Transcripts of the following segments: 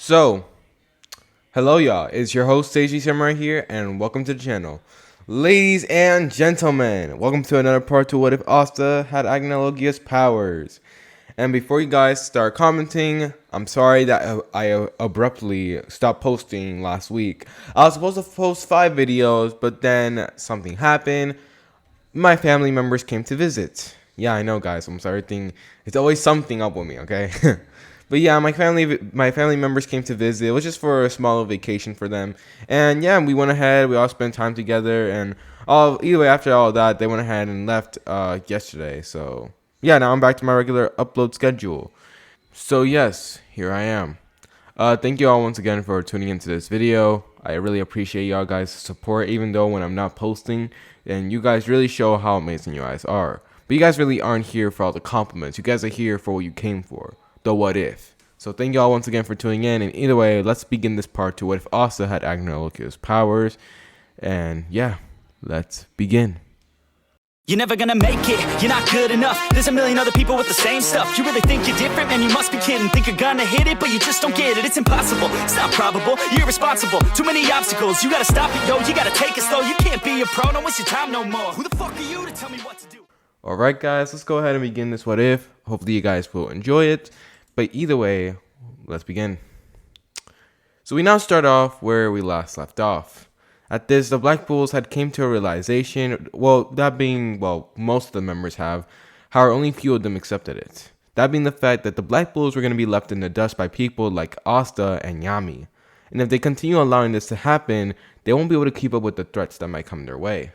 So, hello y'all, it's your host Seiji Samurai here, and welcome to the channel. Ladies and gentlemen, welcome to another part to What If Asta had Acnologia's powers. And before you guys start commenting, I'm sorry that I abruptly stopped posting last week. I was supposed to post 5 videos, but then something happened. My family members came to visit. Yeah, I know guys, I'm sorry, it's always something up with me, okay? But yeah, my family members came to visit. It was just for a small vacation for them. And yeah, we went ahead, we all spent time together, and either way, after all that, they went ahead and left yesterday. So yeah, now I'm back to my regular upload schedule. So yes, here I am. Thank you all once again for tuning into this video. I really appreciate y'all guys' support, even though when I'm not posting, and you guys really show how amazing you guys are. But you guys really aren't here for all the compliments. You guys are here for what you came for, the what if. So thank y'all once again for tuning in, and either way, let's begin this part to what if Asta had Acnologia's powers. And yeah, let's begin. You're never gonna make it, you're not good enough. There's a million other people with the same stuff. You really think you're different, man, you must be kidding. Think you're gonna hit it, but you just don't get it. It's impossible, it's not probable, you're irresponsible. Too many obstacles, you gotta stop it, yo. You gotta take it slow, you can't be a pro. Don't waste your time no more. Who the fuck are you to tell me what to do? Alright guys, let's go ahead and begin this what if. Hopefully you guys will enjoy it. But either way, let's begin. So we now start off where we last left off. At this, the Black Bulls had came to a realization, most of the members have, however only few of them accepted it. That being the fact that the Black Bulls were going to be left in the dust by people like Asta and Yami. And if they continue allowing this to happen, they won't be able to keep up with the threats that might come their way.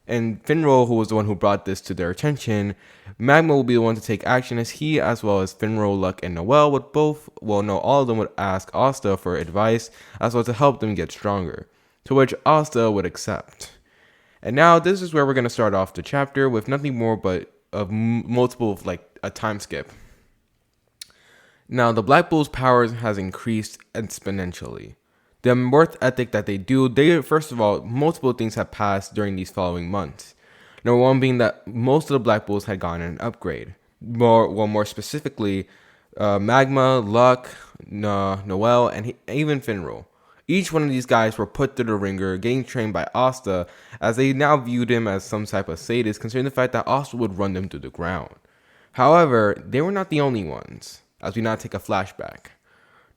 And Finro, who was the one who brought this to their attention, Magma will be the one to take action, as he, as well as Finro, Luck, and Noel would all of them would ask Asta for advice, as well to help them get stronger. To which Asta would accept. And now this is where we're going to start off the chapter with nothing more but a time skip. Now the Black Bull's powers has increased exponentially. The work ethic that they do, first of all, multiple things have passed during these following months. Number one being that most of the Black Bulls had gotten an upgrade. More specifically, Magma, Luck, Noel, and even Finro. Each one of these guys were put through the ringer, getting trained by Asta, as they now viewed him as some type of sadist, considering the fact that Asta would run them to the ground. However, they were not the only ones, as we now take a flashback.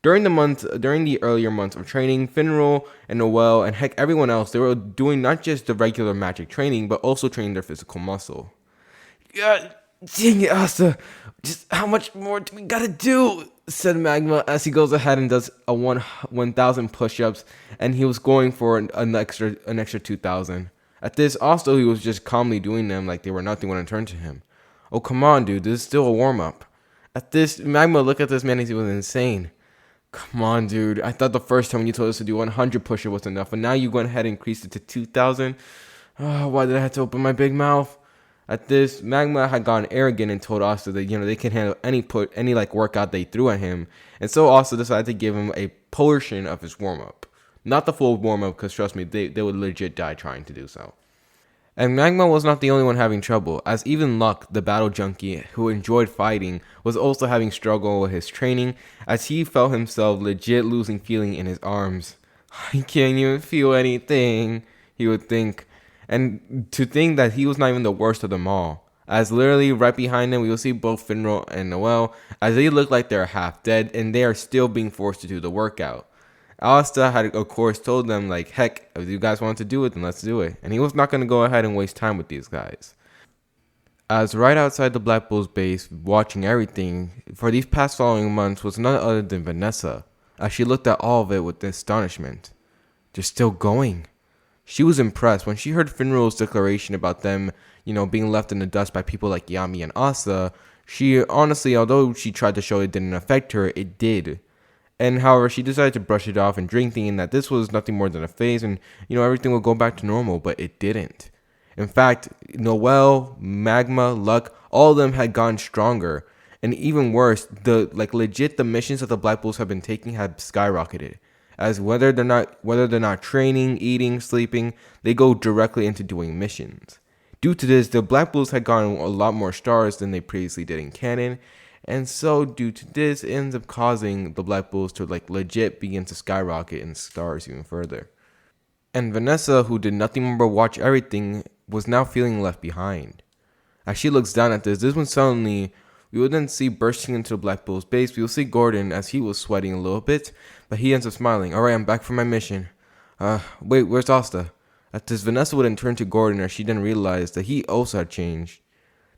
During the earlier months of training, Finro and Noel and heck everyone else, they were doing not just the regular magic training, but also training their physical muscle. God dang it, Asta, just how much more do we gotta do? Said Magma as he goes ahead and does a 1,000 push-ups, and he was going for an extra 2,000. At this, also he was just calmly doing them like they were nothing when it turned to him. Oh come on, dude, this is still a warm-up. At this, Magma looked at this man as he was insane. Come on, dude. I thought the first time when you told us to do 100 push-ups was enough, and now you went ahead and increased it to 2,000. Oh, why did I have to open my big mouth? At this, Magma had gotten arrogant and told Asta that they can handle any workout they threw at him, and so Asta decided to give him a portion of his warm-up. Not the full warm-up, because trust me, they would legit die trying to do so. And Magma was not the only one having trouble, as even Luck, the battle junkie who enjoyed fighting, was also having struggle with his training, as he felt himself legit losing feeling in his arms. I can't even feel anything, he would think. And to think that he was not even the worst of them all, as literally right behind him we will see both Finro and Noel, as they look like they're half dead and they are still being forced to do the workout. Asta had of course told them like, heck, if you guys want to do it, then let's do it, and he was not going to go ahead and waste time with these guys. As right outside the Black Bulls base, watching everything for these past following months was none other than Vanessa, as she looked at all of it with astonishment. They're still going. She was impressed when she heard Finro's declaration about them, being left in the dust by people like Yami and Asta. She honestly, although she tried to show it didn't affect her, it did. And however, she decided to brush it off and drink, thinking that this was nothing more than a phase and, everything would go back to normal, but it didn't. In fact, Noel, Magma, Luck, all of them had gotten stronger. And even worse, the missions that the Black Bulls have been taking have skyrocketed. As whether they're not training, eating, sleeping, they go directly into doing missions. Due to this, the Black Bulls had gotten a lot more stars than they previously did in canon, And so due to this, it ends up causing the Black Bulls to like legit begin to skyrocket in stars even further. And Vanessa, who did nothing but watch everything, was now feeling left behind. As she looks down at this when suddenly we will then see bursting into the Black Bull's base, we will see Gordon as he was sweating a little bit, but he ends up smiling. Alright, I'm back for my mission. Wait, where's Asta? At this, Vanessa would then turn to Gordon as she then realized that he also had changed.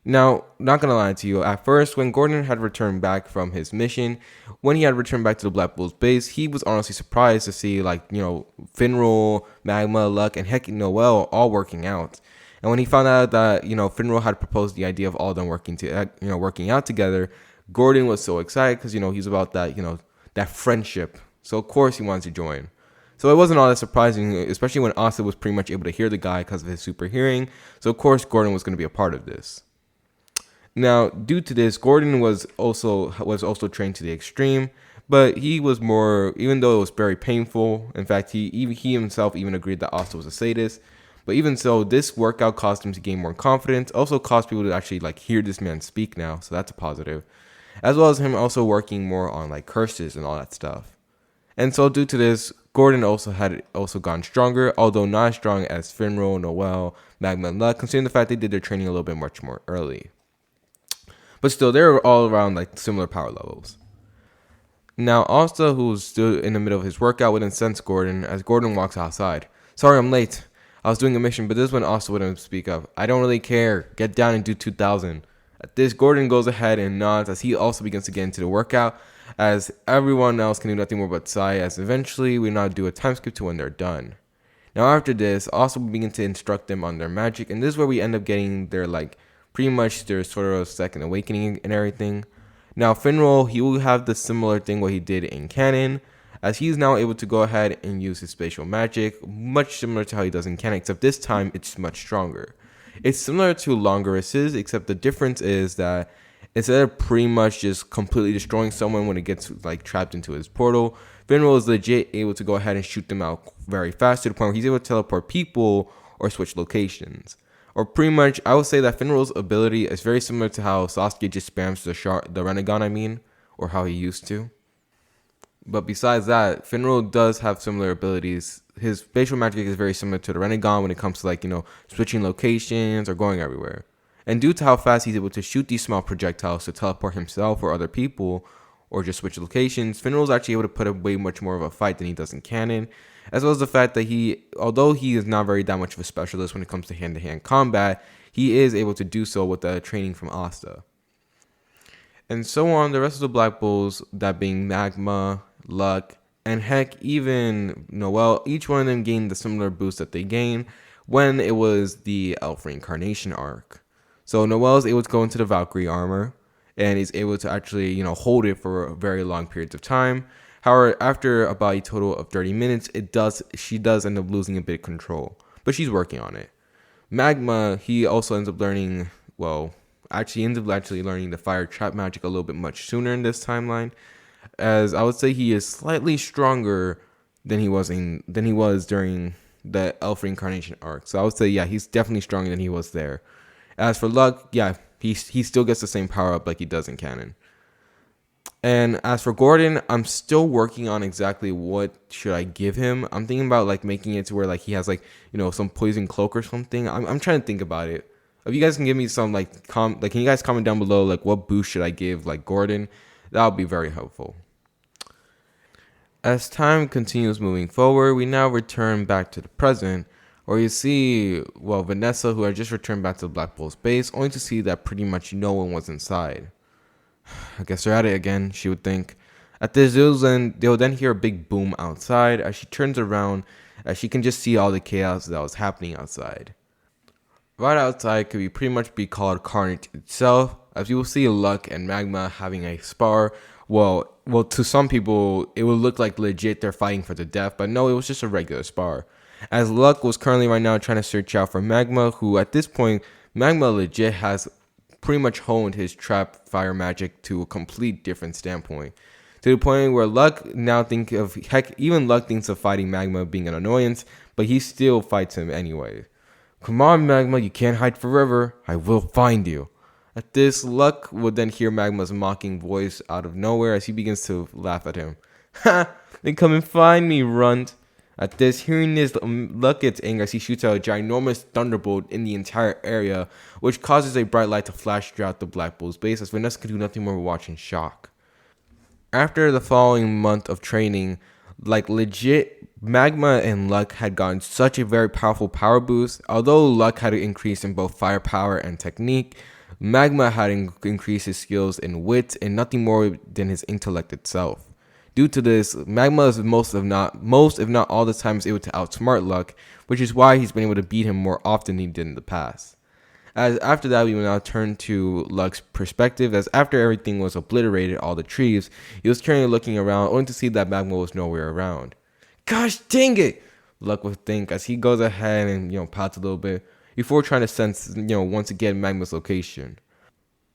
Now, not gonna lie to you, at first, when Gordon had returned back from his mission, when he had returned back to the Black Bulls base, he was honestly surprised to see, Finral, Magma, Luck, and heck, Noel all working out. And when he found out that, Finral had proposed the idea of all of them working out together, Gordon was so excited because, he's about that, that friendship. So, of course, he wanted to join. So it wasn't all that surprising, especially when Asta was pretty much able to hear the guy because of his super hearing. So, of course, Gordon was going to be a part of this. Now, due to this, Gordon was also trained to the extreme, but he was more, even though it was very painful. In fact, he himself even agreed that Asta was a sadist. But even so, this workout caused him to gain more confidence. Also caused people to actually hear this man speak now, so that's a positive. As well as him also working more on curses and all that stuff. And so due to this, Gordon had gone stronger, although not as strong as Finral, Noel, Magma, and Luck, considering the fact they did their training a little bit much more early. But still, they were all around similar power levels. Now, Asta, who was still in the middle of his workout, would then sense Gordon as Gordon walks outside. Sorry, I'm late. I was doing a mission, but this is when Asta would speak up. I don't really care. Get down and do 2,000. At this, Gordon goes ahead and nods as he also begins to get into the workout, as everyone else can do nothing more but sigh, as eventually we now do a time skip to when they're done. Now after this, Asta will begin to instruct them on their magic, and this is where we end up getting their pretty much their sort of second awakening and everything. Now Finral, he will have the similar thing what he did in canon, as he is now able to go ahead and use his spatial magic, much similar to how he does in canon, except this time it's much stronger. It's similar to Longoris's, except the difference is that instead of pretty much just completely destroying someone when it gets trapped into his portal, Finral is legit able to go ahead and shoot them out very fast to the point where he's able to teleport people or switch locations. Or pretty much, I would say that Finral's ability is very similar to how Sasuke just spams the Renegon, or how he used to. But besides that, Finral does have similar abilities. His spatial magic is very similar to the Renegon when it comes to switching locations or going everywhere. And due to how fast he's able to shoot these small projectiles to teleport himself or other people, or just switch locations, Finral is actually able to put up way much more of a fight than he does in canon, as well as the fact that although he is not very that much of a specialist when it comes to hand-to-hand combat, he is able to do so with the training from Asta. And so on, the rest of the Black Bulls, that being Magma, Luck, and heck, even Noel, each one of them gained the similar boost that they gained when it was the Elf Reincarnation arc. So Noel is able to go into the Valkyrie armor, and he's able to actually, hold it for very long periods of time. However, after about a total of 30 minutes, she does end up losing a bit of control, but she's working on it. Magma, he also ends up learning, learning the fire trap magic a little bit much sooner in this timeline, as I would say he is slightly stronger than he was during the Elf Reincarnation arc. So I would say, yeah, he's definitely stronger than he was there. As for Luck, yeah, he still gets the same power up like he does in canon. And as for Gordon, I'm still working on exactly what should I give him. I'm thinking about making it to where he has some poison cloak or something. I'm trying to think about it. If you guys can give me some can you guys comment down below what boost should I give Gordon? That would be very helpful. As time continues moving forward, we now return back to the present, where you see Vanessa, who had just returned back to the Black Bull's base, only to see that pretty much no one was inside. I guess they're at it again, she would think. At this, they'll then hear a big boom outside as she turns around, as she can just see all the chaos that was happening outside. Right outside could pretty much be called Carnage itself, as you will see Luck and Magma having a spar. Well, to some people, it would look like legit they're fighting for the death, but no, it was just a regular spar. As Luck was currently right now trying to search out for Magma, who at this point, Magma legit has pretty much honed his trap fire magic to a complete different standpoint. To the point where Luck now even Luck thinks of fighting Magma being an annoyance, but he still fights him anyway. Come on, Magma, you can't hide forever. I will find you. At this, Luck would then hear Magma's mocking voice out of nowhere as he begins to laugh at him. Ha! Then come and find me, runt. At this, hearing this, Luck gets angry as he shoots out a ginormous thunderbolt in the entire area, which causes a bright light to flash throughout the Black Bull's base as Vanessa can do nothing more but watch in shock. After the following month of training, like legit, Magma and Luck had gotten such a very powerful power boost. Although Luck had increased in both firepower and technique, Magma had increased his skills in wit and nothing more than his intellect itself. Due to this, Magma is most if not all the times able to outsmart Luck, which is why he's been able to beat him more often than he did in the past. As after that, we will now turn to Luck's perspective, as after everything was obliterated, all the trees, he was currently looking around, only to see that Magma was nowhere around. Gosh dang it! Luck would think as he goes ahead and, pouts a little bit, before trying to sense, once again, Magma's location.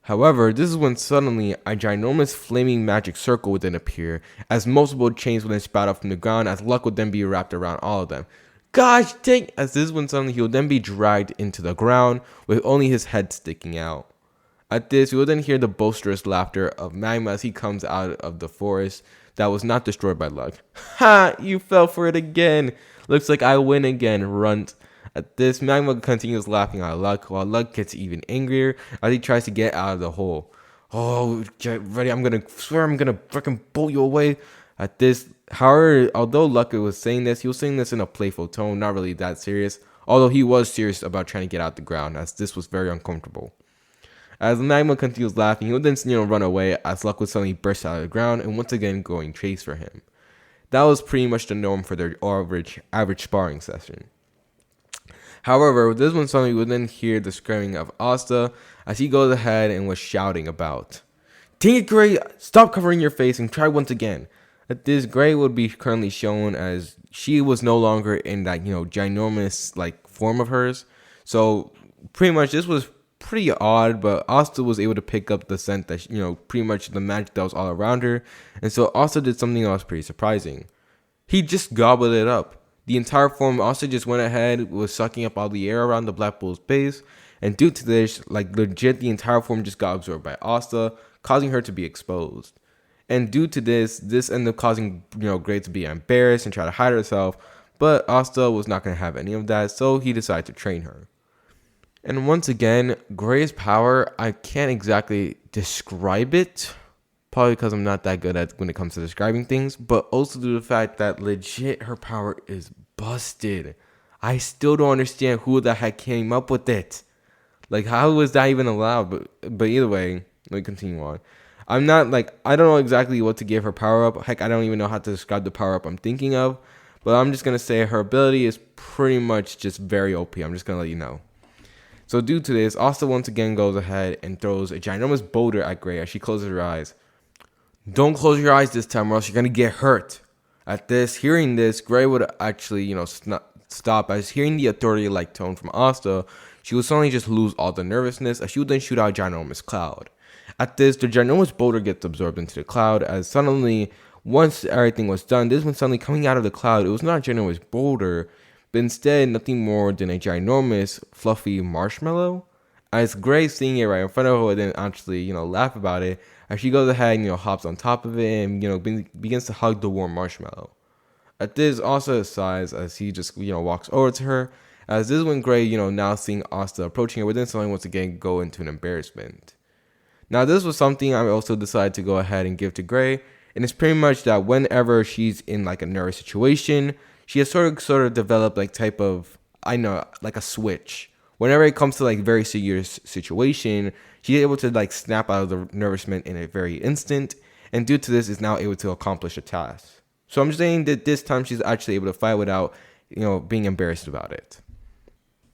However, this is when suddenly a ginormous flaming magic circle would then appear, as multiple chains would then spout up from the ground, as Luck would then be wrapped around all of them. Gosh dang! As this is when suddenly he would then be dragged into the ground, with only his head sticking out. At this, we will then hear the boisterous laughter of Magma as he comes out of the forest that was not destroyed by Luck. Ha! You fell for it again! Looks like I win again, runt. At this, Magma continues laughing at Luck, while Luck gets even angrier as he tries to get out of the hole. Oh, get ready, I'm gonna freaking bolt you away. At this, however, although Luck was saying this, he was saying this in a playful tone, not really that serious, although he was serious about trying to get out the ground, as this was very uncomfortable. As Magma continues laughing, he would then, run away as Luck would suddenly burst out of the ground and once again going chase for him. That was pretty much the norm for their average sparring session. However, this one suddenly we would then hear the screaming of Asta as he goes ahead and was shouting about, "Dang it, Gray, stop covering your face and try once again." At this, Gray would be currently shown as she was no longer in that, ginormous form of hers. So pretty much this was pretty odd, but Asta was able to pick up the scent that, pretty much the magic that was all around her. And so Asta did something that was pretty surprising. He just gobbled it up. The entire form also just went ahead, was sucking up all the air around the Black Bull's base, and due to this, legit, the entire form just got absorbed by Asta, causing her to be exposed. And due to this ended up causing, Gray to be embarrassed and try to hide herself, but Asta was not going to have any of that, so he decided to train her. And once again, Gray's power, I can't exactly describe it. Probably because I'm not that good at when it comes to describing things, but also due to the fact that legit her power is busted. I still don't understand who the heck came up with it. How was that even allowed? But either way, let me continue on. I don't know exactly what to give her power up. Heck, I don't even know how to describe the power up I'm thinking of. But I'm just gonna say her ability is pretty much just very OP. I'm just gonna let you know. So due to this, Asta once again goes ahead and throws a ginormous boulder at Gray as she closes her eyes. Don't close your eyes this time or else you're going to get hurt. At this, hearing this, Gray would actually, stop as hearing the authority-like tone from Asta, she would suddenly just lose all the nervousness as she would then shoot out a ginormous cloud. At this, the ginormous boulder gets absorbed into the cloud as suddenly, once everything was done, this one suddenly coming out of the cloud, it was not a ginormous boulder, but instead nothing more than a ginormous, fluffy marshmallow. As Gray seeing it right in front of her would then actually, laugh about it, as she goes ahead and, hops on top of it and, begins to hug the warm marshmallow. At this, Asta sighs as he just, walks over to her, as this is when Gray, now seeing Asta approaching her, would then suddenly once again go into an embarrassment. Now, this was something I also decided to go ahead and give to Gray, and it's pretty much that whenever she's in, a nervous situation, she has sort of developed, a switch. Whenever it comes to very serious situation, she's able to snap out of the nervousness in a very instant, and due to this is now able to accomplish a task. So I'm saying that this time she's actually able to fight without, being embarrassed about it.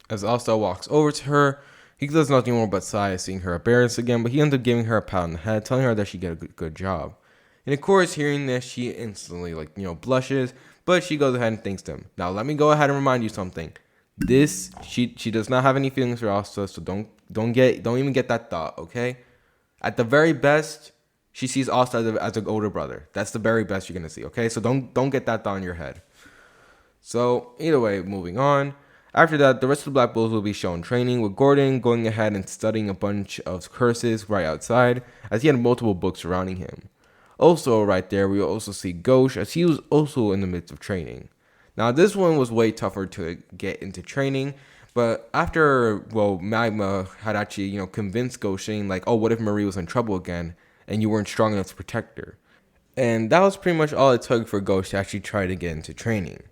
As Asta walks over to her, he does nothing more but sigh seeing her embarrassed again, but he ends up giving her a pat on the head, telling her that she did a good job. And of course, hearing this, she instantly blushes, but she goes ahead and thanks him. Now let me go ahead and remind you something. She does not have any feelings for Asta, so don't even get that thought, okay? At the very best, she sees Asta as an older brother. That's the very best you're gonna see, okay? So don't get that thought in your head. So either way, moving on. After that, the rest of the Black Bulls will be shown training, with Gordon going ahead and studying a bunch of curses right outside, as he had multiple books surrounding him. Also, right there, we will also see Ghosh, as he was also in the midst of training. Now, this one was way tougher to get into training, but after, Magma had actually, convinced Ghosh, saying like, oh, what if Marie was in trouble again, and you weren't strong enough to protect her? And that was pretty much all it took for Ghosh to actually try to get into training,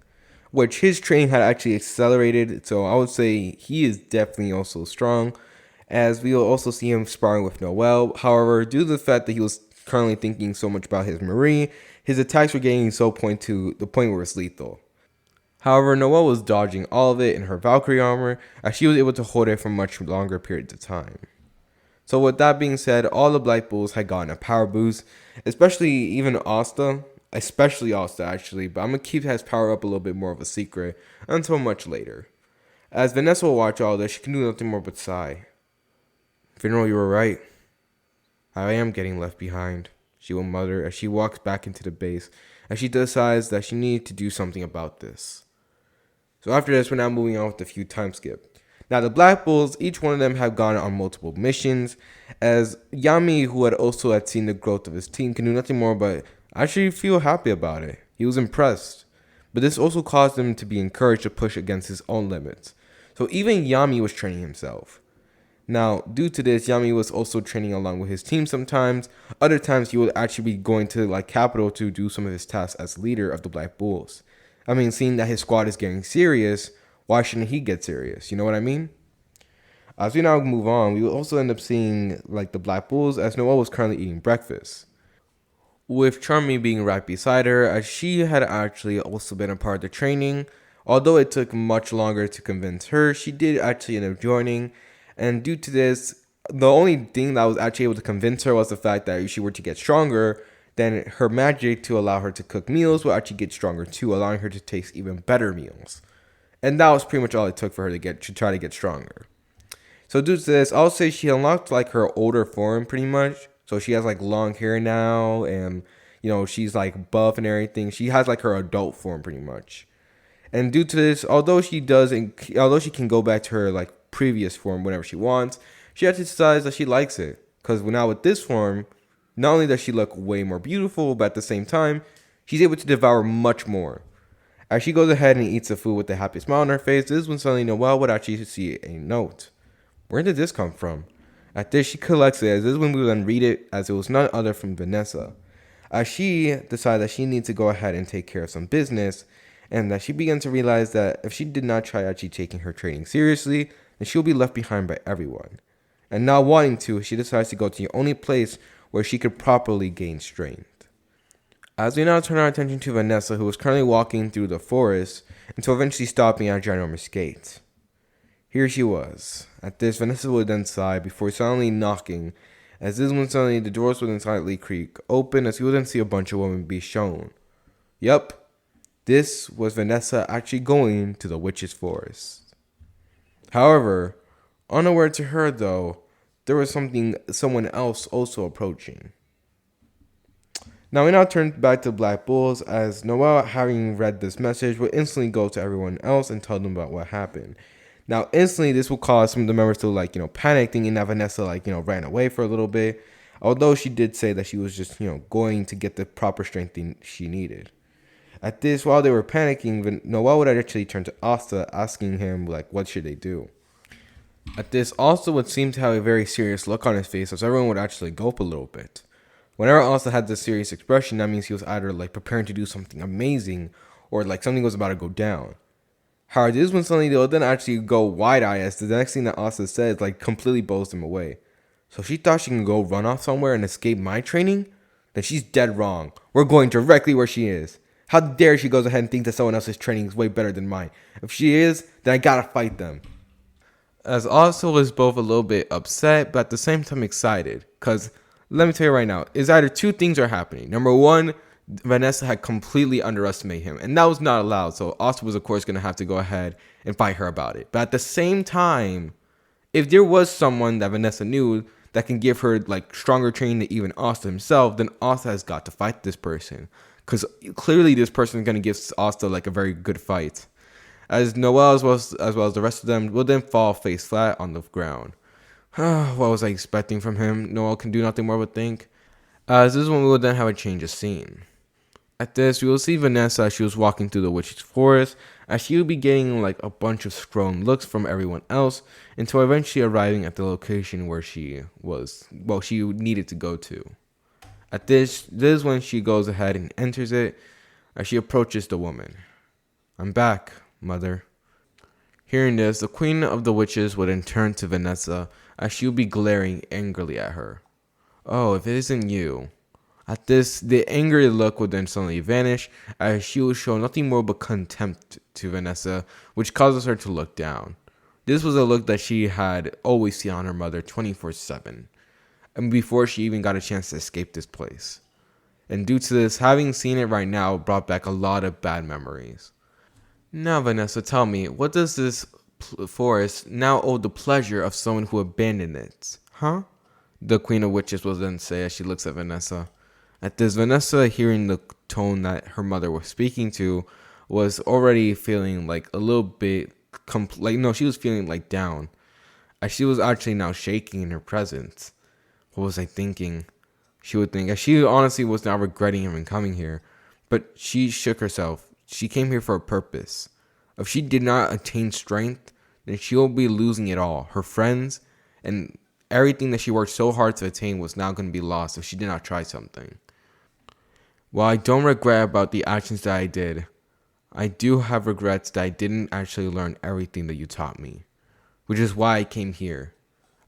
which his training had actually accelerated, so I would say he is definitely also strong, as we will also see him sparring with Noel. However, due to the fact that he was currently thinking so much about his Marie, his attacks were getting so to the point where it's lethal. However, Noel was dodging all of it in her Valkyrie armor, as she was able to hold it for much longer periods of time. So with that being said, all the Black Bulls had gotten a power boost, especially Asta actually, but I'm going to keep his power up a little bit more of a secret until much later. As Vanessa will watch all this, she can do nothing more but sigh. Finral, you were right. I am getting left behind, she will mutter as she walks back into the base, as she decides that she needs to do something about this. So after this, we're now moving on with a few time skip. Now the Black Bulls, each one of them have gone on multiple missions, as Yami, who had seen the growth of his team, can do nothing more but actually feel happy about it. He was impressed. But this also caused him to be encouraged to push against his own limits. So even Yami was training himself. Now, due to this, Yami was also training along with his team sometimes. Other times, he would actually be going to Capital to do some of his tasks as leader of the Black Bulls. I mean, seeing that his squad is getting serious, why shouldn't he get serious? You know what I mean? As we now move on, we will also end up seeing the Black Bulls, as Noelle was currently eating breakfast, with Charmy being right beside her, as she had actually also been a part of the training. Although it took much longer to convince her, she did actually end up joining. And due to this, the only thing that was actually able to convince her was the fact that if she were to get stronger, then her magic to allow her to cook meals will actually get stronger too, allowing her to taste even better meals. And that was pretty much all it took for her to try to get stronger. So due to this, I'll say she unlocked her older form pretty much. So she has long hair now, and she's buff and everything. She has her adult form pretty much. And due to this, although she can go back to her previous form whenever she wants, she actually decides that she likes it, because now with this form, not only does she look way more beautiful, but at the same time, she's able to devour much more. As she goes ahead and eats the food with the happy smile on her face, this is when suddenly Noelle would actually see a note. Where did this come from? At this, she collects it, as this is when we will then read it, as it was none other from Vanessa. As she decides that she needs to go ahead and take care of some business, and that she begins to realize that if she did not try actually taking her training seriously, then she'll be left behind by everyone. And not wanting to, she decides to go to the only place where she could properly gain strength. As we now turn our attention to Vanessa, who is currently walking through the forest until eventually stopping at Ginormous Gate. Here she was. At this, Vanessa would then sigh before suddenly knocking, as this when suddenly the doors would then slightly creak open, as you would then see a bunch of women be shown. Yup, this was Vanessa actually going to the witch's forest. However, unaware to her though, there was someone else also approaching. Now we now turn back to Black Bulls, as Noelle, having read this message, will instantly go to everyone else and tell them about what happened. Now instantly this will cause some of the members to panic, thinking that Vanessa ran away for a little bit, although she did say that she was just going to get the proper strength she needed. At this, while they were panicking, Noelle would actually turn to Asta, asking him what should they do. At this, Asta would seem to have a very serious look on his face, as everyone would actually gulp a little bit. Whenever Asta had this serious expression, that means he was either preparing to do something amazing, or something was about to go down. However, this when suddenly they'll then actually go wide-eyed, as the next thing that Asta says completely blows them away. So she thought she can go run off somewhere and escape my training? Then she's dead wrong. We're going directly where she is. How dare she goes ahead and think that someone else's training is way better than mine? If she is, then I gotta fight them. As Asta was both a little bit upset, but at the same time excited, because let me tell you right now, it's either two things are happening. Number one, Vanessa had completely underestimated him, and that was not allowed. So Asta was, of course, going to have to go ahead and fight her about it. But at the same time, if there was someone that Vanessa knew that can give her stronger training than even Asta himself, then Asta has got to fight this person, because clearly this person is going to give Asta a very good fight. as Noel as well as the rest of them will then fall face flat on the ground. What was I expecting from him? Noel can do nothing more but think. As this is when we will then have a change of scene. At this, we will see Vanessa as she was walking through the witch's forest, as she will be getting like a bunch of scroll looks from everyone else, until eventually arriving at the location where she needed to go to. At this is when she goes ahead and enters it, as she approaches the woman. "I'm back, mother." Hearing this, the queen of the witches would then turn to Vanessa, as she would be glaring angrily at her. "Oh, if it isn't you." At this, the angry look would then suddenly vanish, as she would show nothing more but contempt to Vanessa, which causes her to look down. This was a look that she had always seen on her mother 24/7, and before she even got a chance to escape this place. And due to this, having seen it right now brought back a lot of bad memories. "Now, Vanessa, tell me, what does this forest now owe the pleasure of someone who abandoned it? Huh?" The Queen of Witches will then say as she looks at Vanessa. At this, Vanessa, hearing the tone that her mother was speaking to, was already feeling like a little bit, she was feeling like down, as she was actually now shaking in her presence. What was I thinking? She would think, as she honestly was now regretting even coming here, but she shook herself. She came here for a purpose. If she did not attain strength, then she will be losing it all. Her friends and everything that she worked so hard to attain was now going to be lost if she did not try something. While I don't regret about the actions that I did, I do have regrets that I didn't actually learn everything that you taught me, which is why I came here.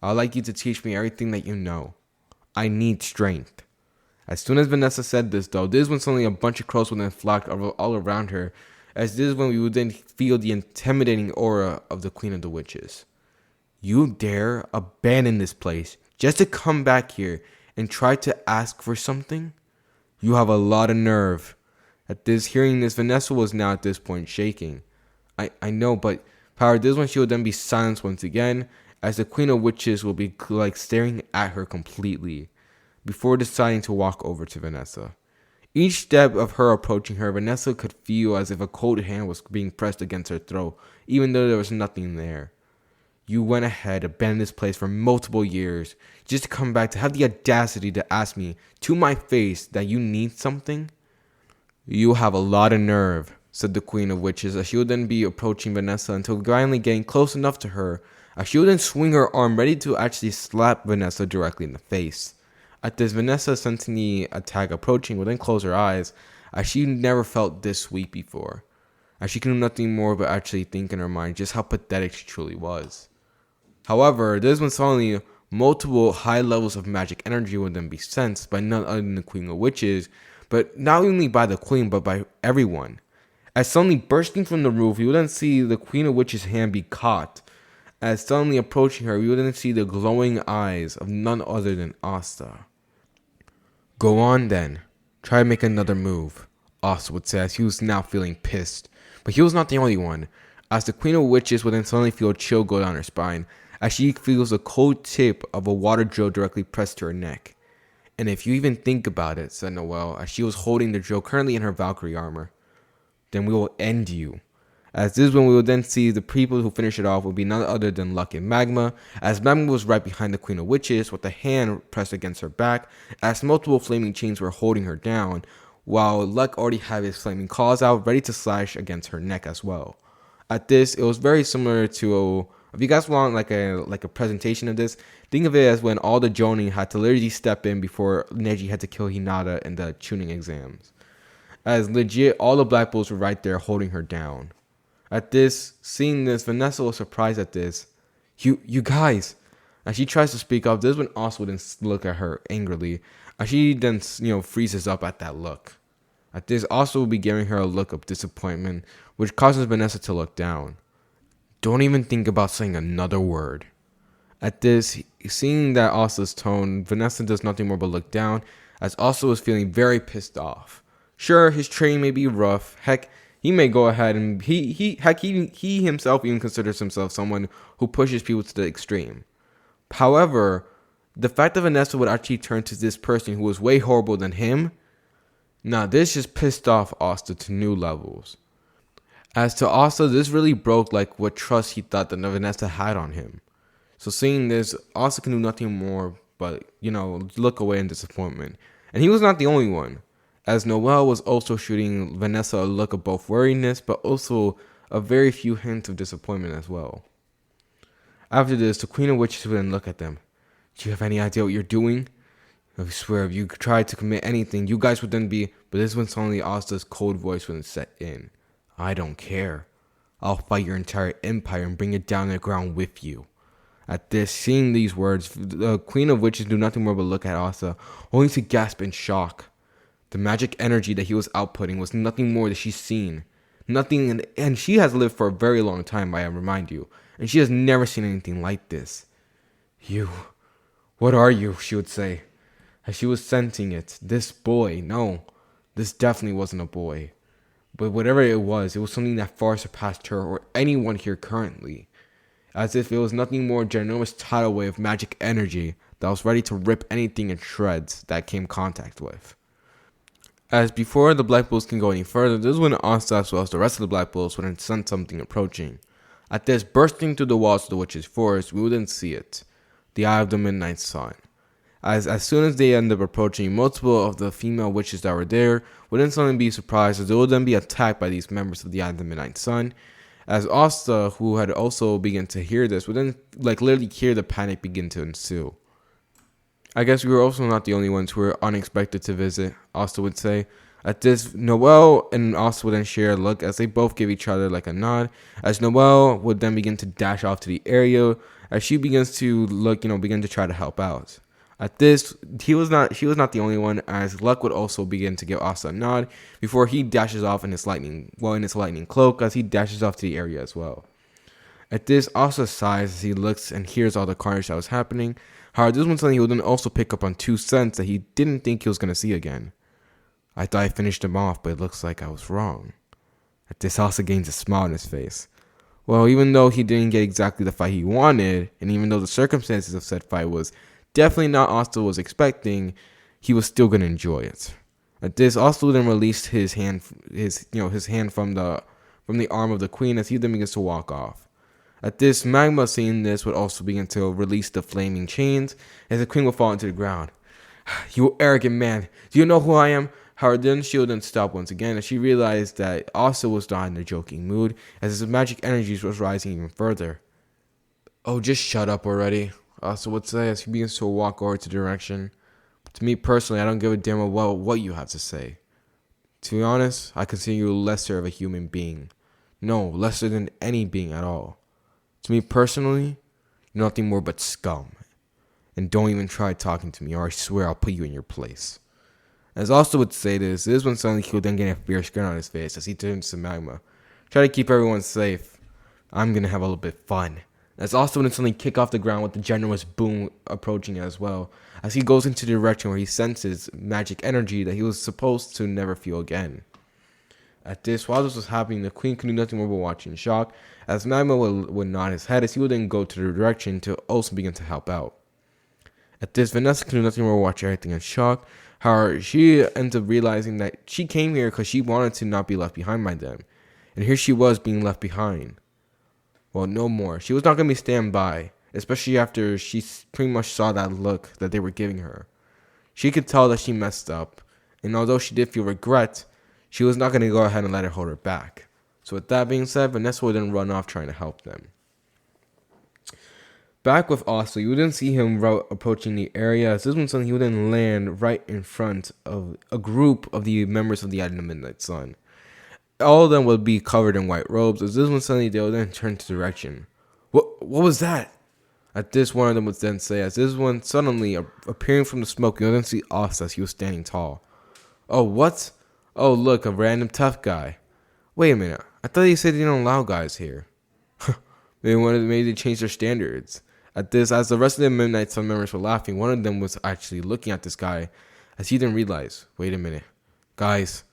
I'd like you to teach me everything that you know. I need strength." As soon as Vanessa said this, though, this is when suddenly a bunch of crows would then flock all around her, as this is when we would then feel the intimidating aura of the Queen of the Witches. "You dare abandon this place just to come back here and try to ask for something? You have a lot of nerve." At this, hearing this, Vanessa was now at this point shaking. I know, but power, this one she would then be silenced once again, as the Queen of Witches will be like staring at her completely, before deciding to walk over to Vanessa. Each step of her approaching her, Vanessa could feel as if a cold hand was being pressed against her throat, even though there was nothing there. "You went ahead, abandoned this place for multiple years, just to come back to have the audacity to ask me to my face that you need something? You have a lot of nerve," said the Queen of Witches, as she would then be approaching Vanessa until finally getting close enough to her, as she would then swing her arm ready to actually slap Vanessa directly in the face. At this, Vanessa, sensing the attack approaching, would then close her eyes, as she never felt this weak before, as she could do nothing more but actually think in her mind just how pathetic she truly was. However, this when suddenly multiple high levels of magic energy would then be sensed by none other than the Queen of Witches, but not only by the Queen, but by everyone. As suddenly bursting from the roof, you would then see the Queen of Witches' hand be caught. As suddenly approaching her, you would then see the glowing eyes of none other than Asta. "Go on then. Try to make another move," Asta would say as he was now feeling pissed. But he was not the only one, as the Queen of Witches would then suddenly feel a chill go down her spine, as she feels the cold tip of a water drill directly pressed to her neck. "And if you even think about it," said Noelle, as she was holding the drill currently in her Valkyrie armor, "then we will end you." As this is when we will then see the people who finish it off will be none other than Luck and Magma, as Magma was right behind the Queen of Witches with a hand pressed against her back, as multiple flaming chains were holding her down, while Luck already had his flaming claws out ready to slash against her neck as well. At this, it was very similar to if you guys want like a presentation of this, think of it as when all the Jonin had to literally step in before Neji had to kill Hinata in the tuning exams. As legit, all the Black Bulls were right there holding her down. At this, seeing this, Vanessa was surprised at this. You guys!" As she tries to speak up, this is when Asta would then look at her angrily, as she then, freezes up at that look. At this, Asta will be giving her a look of disappointment, which causes Vanessa to look down. "Don't even think about saying another word." At this, seeing that Asta's tone, Vanessa does nothing more but look down, as Asta was feeling very pissed off. Sure, his training may be rough. Heck, he may go ahead and he himself even considers himself someone who pushes people to the extreme. However, the fact that Vanessa would actually turn to this person who was way horrible than him, this just pissed off Asta to new levels. As to Asta, this really broke like what trust he thought that Vanessa had on him. So seeing this, Asta can do nothing more but, look away in disappointment. And he was not the only one, as Noel was also shooting Vanessa a look of both worriness, but also a very few hints of disappointment as well. After this, the Queen of Witches would then look at them. Do you have any idea what you're doing? I swear, if you tried to commit anything, you guys would then be... But this when suddenly Asta's cold voice would set in. I don't care. I'll fight your entire empire and bring it down to the ground with you. At this, seeing these words, the Queen of Witches do nothing more but look at Asta, only to gasp in shock. The magic energy that he was outputting was nothing more that she's seen. Nothing, and she has lived for a very long time, I remind you, and she has never seen anything like this. You, what are you, she would say, as she was sensing it. This boy, no, this definitely wasn't a boy. But whatever it was something that far surpassed her or anyone here currently. As if it was nothing more than a ginormous tidal wave of magic energy that was ready to rip anything in shreds that came in contact with. As before the Black Bulls can go any further, this is when Asta as well as the rest of the Black Bulls would sense something approaching. At this, bursting through the walls of the witch's forest, we wouldn't see it. The Eye of the Midnight Sun. As soon as they end up approaching, multiple of the female witches that were there wouldn't suddenly be surprised as they would then be attacked by these members of the Eye of the Midnight Sun. As Asta, who had also begun to hear this, would then literally hear the panic begin to ensue. I guess we were also not the only ones who were unexpected to visit, Asta would say. At this, Noel and Asta would then share a look as they both give each other like a nod, as Noel would then begin to dash off to the area as she begins to begin to try to help out. At this, she was not the only one, as Luck would also begin to give Asta a nod before he dashes off in his lightning cloak as he dashes off to the area as well. At this, Asta sighs as he looks and hears all the carnage that was happening. However, this one something he would then also pick up on two scents that he didn't think he was going to see again. I thought I finished him off, but it looks like I was wrong. At this, Asta gains a smile on his face. Well, even though he didn't get exactly the fight he wanted, and even though the circumstances of said fight was definitely not Asta was expecting, he was still gonna enjoy it. At this, Asta then released his hand from the arm of the queen as he then begins to walk off. At this, Magma, seeing this, would also begin to release the flaming chains as the queen would fall into the ground. You arrogant man, do you know who I am? However, then she would then stop once again as she realized that Asta was not in a joking mood as his magic energies was rising even further. Oh, just shut up already, Asta would say as he begins to walk over to the direction. To me personally, I don't give a damn about what you have to say. To be honest, I consider you lesser of a human being. No, lesser than any being at all. To me personally, you're nothing more but scum. And don't even try talking to me or I swear I'll put you in your place. As Asta would say this is when suddenly he would then get a fierce grin on his face as he turns to Magma. Try to keep everyone safe. I'm gonna have a little bit of fun. As Asta would suddenly kick off the ground with the generous boom approaching as well, as he goes into the direction where he senses magic energy that he was supposed to never feel again. At this, while this was happening, the queen could do nothing more but watch in shock, as Magma would nod his head as he would then go to the direction to also begin to help out. At this, Vanessa could do nothing more but watch everything in shock. However, she ends up realizing that she came here because she wanted to not be left behind by them. And here she was being left behind. Well, no more. She was not going to be stand by, especially after she pretty much saw that look that they were giving her. She could tell that she messed up, and although she did feel regret, she was not going to go ahead and let her hold her back. So with that being said, Vanessa would then run off trying to help them. Back with Asta, you wouldn't see him approaching the area, as this one suddenly he would then land right in front of a group of the members of the Eye of the Midnight Sun. All of them would be covered in white robes, as this one suddenly they would then turn to direction. What was that? At this, one of them would then say, as this one suddenly appearing from the smoke, you would then see Asta as he was standing tall. Oh, what? Oh, look, a random tough guy. Wait a minute, I thought you said you don't allow guys here. Maybe they changed their standards. At this, as the rest of the Midnight Sun members were laughing, one of them was actually looking at this guy as he didn't realize, wait a minute, guys,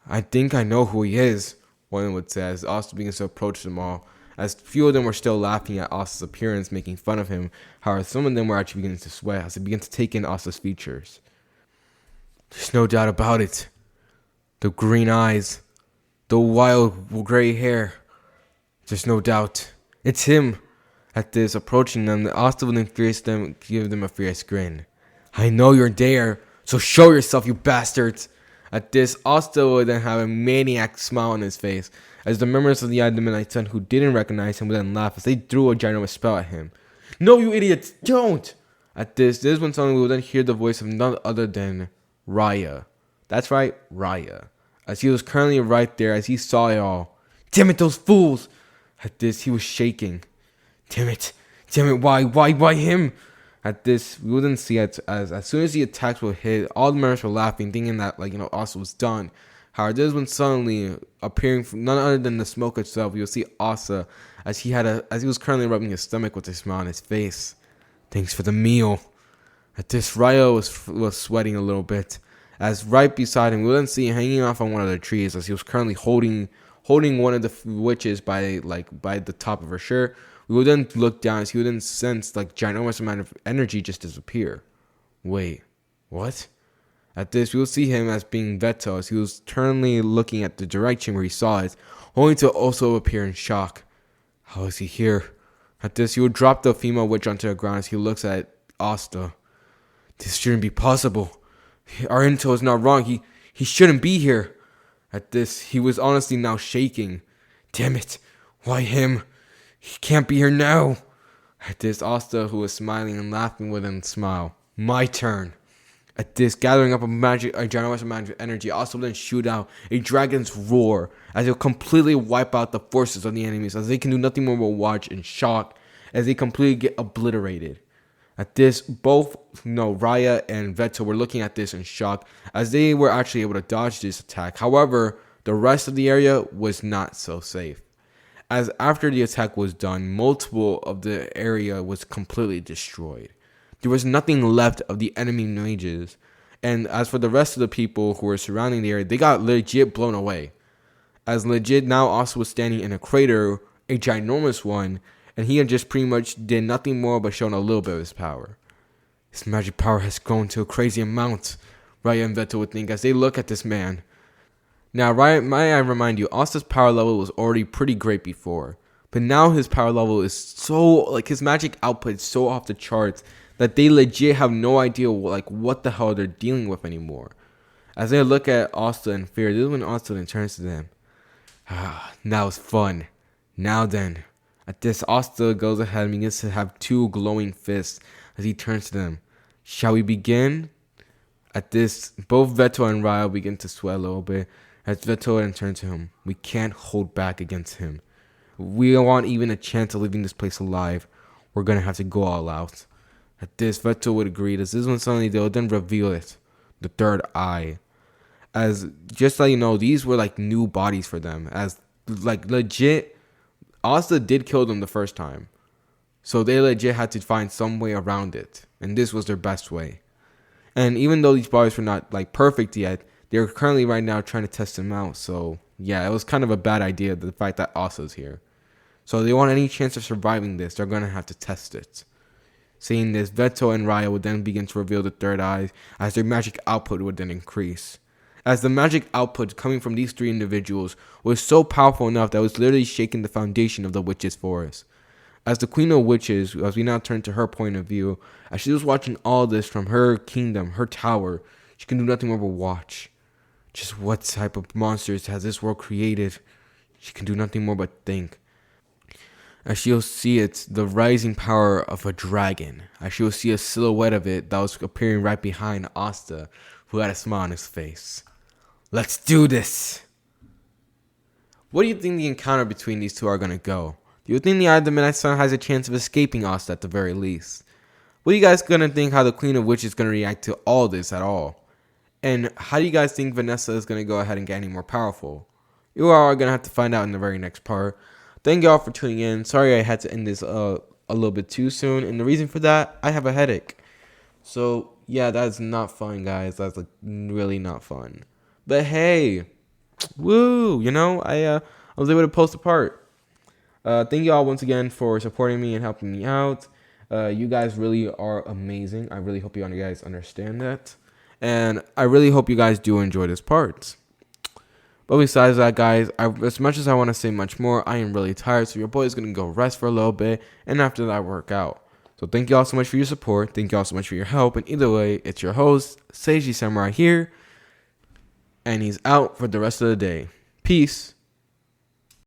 I think I know who he is, one would say as Asta begins to approach them all, as few of them were still laughing at Asta's appearance, making fun of him. However, some of them were actually beginning to sweat as they began to take in Asta's features. There's no doubt about it. The green eyes, The wild gray hair. There's no doubt. It's him. At this, approaching them, the Asta would then give them a fierce grin. I know you're there, so show yourself, you bastards. At this, Asta would then have a maniac smile on his face, as the members of the Adamite Sun who didn't recognize him would then laugh as they threw a ginormous spell at him. No, you idiots, don't! At this is when suddenly we would then hear the voice of none other than Raya. That's right, Raya. As he was currently right there, as he saw it all. Damn it, those fools! At this, he was shaking. Damn it, why him? At this, we wouldn't see it as soon as the attacks were hit, all the members were laughing, thinking that, Asta was done. However, this is when suddenly, appearing from none other than the smoke itself, you'll see Asta as he was currently rubbing his stomach with a smile on his face. Thanks for the meal. At this, Ryo was sweating a little bit, as right beside him, we would then see him hanging off on one of the trees, as he was currently holding one of the witches by the top of her shirt. We would then look down as he would then sense ginormous amount of energy just disappear. Wait, what? At this, we will see him as being Veto as he was currently looking at the direction where he saw it, only to also appear in shock. How is he here? At this, he would drop the female witch onto the ground as he looks at Asta. This shouldn't be possible. Our intel is not wrong. He shouldn't be here. At this, he was honestly now shaking. Damn it. Why him? He can't be here now. At this, Asta, who was smiling and laughing, would then smile. My turn. At this, gathering up a ginormous amount of energy, Asta would then shoot out a dragon's roar as it will completely wipe out the forces of the enemies, as they can do nothing more but watch in shock as they completely get obliterated. At this, both Raya and Veto were looking at this in shock as they were actually able to dodge this attack. However, the rest of the area was not so safe, as after the attack was done, multiple of the area was completely destroyed. There was nothing left of the enemy mages, and as for the rest of the people who were surrounding the area, they got legit blown away. As legit now Asta was standing in a crater, a ginormous one, and he had just pretty much did nothing more but shown a little bit of his power. His magic power has grown to a crazy amount, Raya and Veto would think as they look at this man. Now, may I remind you, Asta's power level was already pretty great before, but now his power level is so, his magic output is so off the charts that they legit have no idea, what the hell they're dealing with anymore. As they look at Asta in fear, this is when Asta then turns to them. Now it's fun. Now then. At this, Asta goes ahead and begins to have two glowing fists as he turns to them. Shall we begin? At this, both Veto and Ryo begin to sweat a little bit. As Veto then turns to him, we can't hold back against him. If we want even a chance of leaving this place alive, we're gonna have to go all out. At this, Veto would agree. This is when suddenly they'll then reveal it, the third eye. As just so you know, these were new bodies for them. As legit, Asta did kill them the first time, so they legit had to find some way around it, and this was their best way. And even though these bodies were not perfect yet, they're currently right now trying to test them out. So yeah, it was kind of a bad idea, the fact that Asta's here. So if they want any chance of surviving this, they're gonna have to test it. Seeing this, Veto and Raya would then begin to reveal the third eye as their magic output would then increase. As the magic output coming from these three individuals was so powerful enough that it was literally shaking the foundation of the witches' forest. As the Queen of Witches, as we now turn to her point of view, as she was watching all this from her kingdom, her tower, she can do nothing more but watch. Just what type of monsters has this world created? She can do nothing more but think. As she'll see it, the rising power of a dragon. As she'll see a silhouette of it that was appearing right behind Asta, who had a smile on his face. Let's do this! What do you think the encounter between these two are going to go? Do you think the Eye of the Midnight Sun has a chance of escaping Asta at the very least? What are you guys going to think how the Queen of Witches is going to react to all this at all? And how do you guys think Vanessa is going to go ahead and get any more powerful? You are going to have to find out in the very next part. Thank you all for tuning in. Sorry I had to end this a little bit too soon. And the reason for that, I have a headache. So yeah, that's not fun, guys. That's really not fun. But hey, woo, I was able to post a part. Thank you all once again for supporting me and helping me out. You guys really are amazing. I really hope you guys understand that. And I really hope you guys do enjoy this part. But besides that, guys, as much as I want to say much more, I am really tired. So your boy is going to go rest for a little bit. And after that, work out. So thank you all so much for your support. Thank you all so much for your help. And either way, it's your host, Seiji Samurai here. And he's out for the rest of the day. Peace.